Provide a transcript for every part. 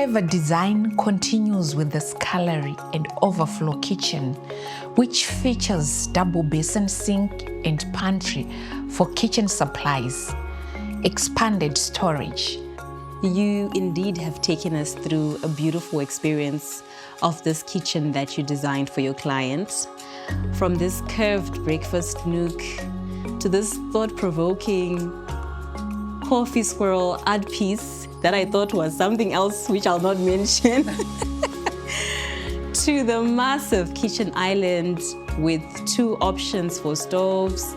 However, design continues with the scullery and overflow kitchen, which features double basin sink and pantry for kitchen supplies, expanded storage. You indeed have taken us through a beautiful experience of this kitchen that you designed for your client. From this curved breakfast nook to this thought-provoking coffee squirrel art piece that I thought was something else, which I'll not mention, to the massive kitchen island with 2 options for stoves.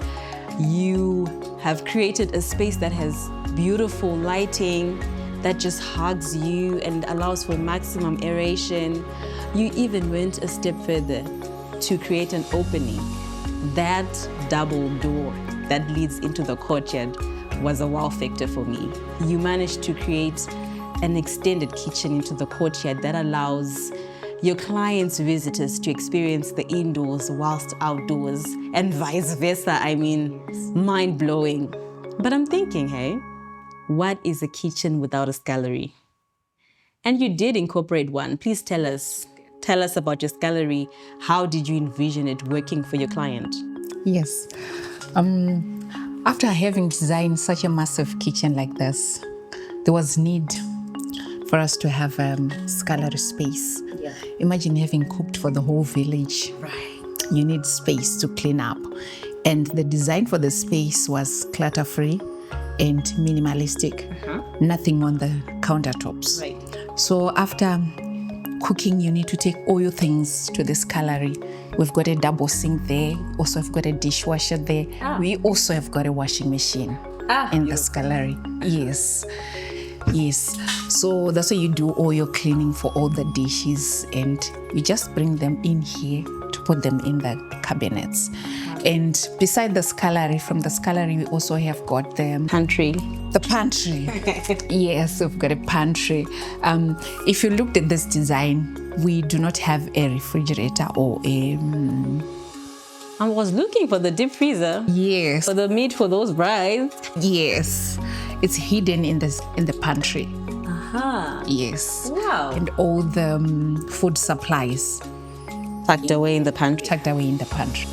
You have created a space that has beautiful lighting that just hugs you and allows for maximum aeration. You even went a step further to create an opening. That double door that leads into the courtyard was a wow factor for me. You managed to create an extended kitchen into the courtyard that allows your clients' visitors to experience the indoors whilst outdoors, and vice versa. I mean, mind-blowing. But I'm thinking, hey, what is a kitchen without a scullery? And you did incorporate one. Please tell us about your scullery. How did you envision it working for your client? Yes. After having designed such a massive kitchen like this, there was need for us to have a scullery space. Yeah. Imagine having cooked for the whole village. Right. You need space to clean up. And the design for the space was clutter-free and minimalistic. Nothing on the countertops. Right. So after cooking, you need to take all your things to the scullery. We've got a double sink there. Also, I've got a dishwasher there. We also have got a washing machine in the scullery. Yes. So that's why you do all your cleaning for all the dishes, and you just bring them in here to put them in the cabinets. And beside the scullery, from the scullery, we also have got the Pantry. The pantry. Yes, we've got a pantry. If you looked at this design, we do not have a refrigerator or a... I was looking for the deep freezer. Yes. For the meat for those brides. Yes. It's hidden in the pantry. Yes. Wow. And all the food supplies. Tucked away in the pantry. Tucked away in the pantry.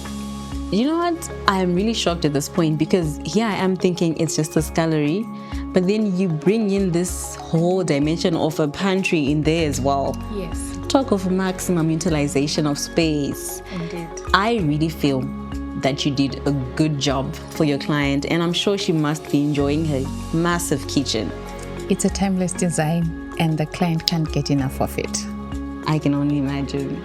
You know what? I am really shocked at this point, because here I am thinking it's just a scullery, but then you bring in this whole dimension of a pantry in there as well. Yes. Talk of maximum utilization of space. Indeed. I really feel that you did a good job for your client, and I'm sure she must be enjoying her massive kitchen. It's a timeless design, and the client can't get enough of it. I can only imagine.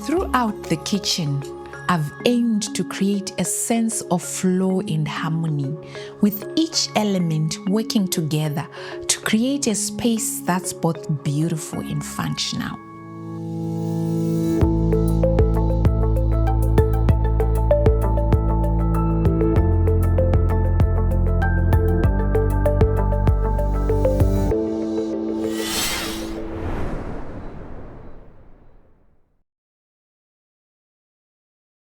Throughout the kitchen, I've aimed to create a sense of flow and harmony, with each element working together to create a space that's both beautiful and functional.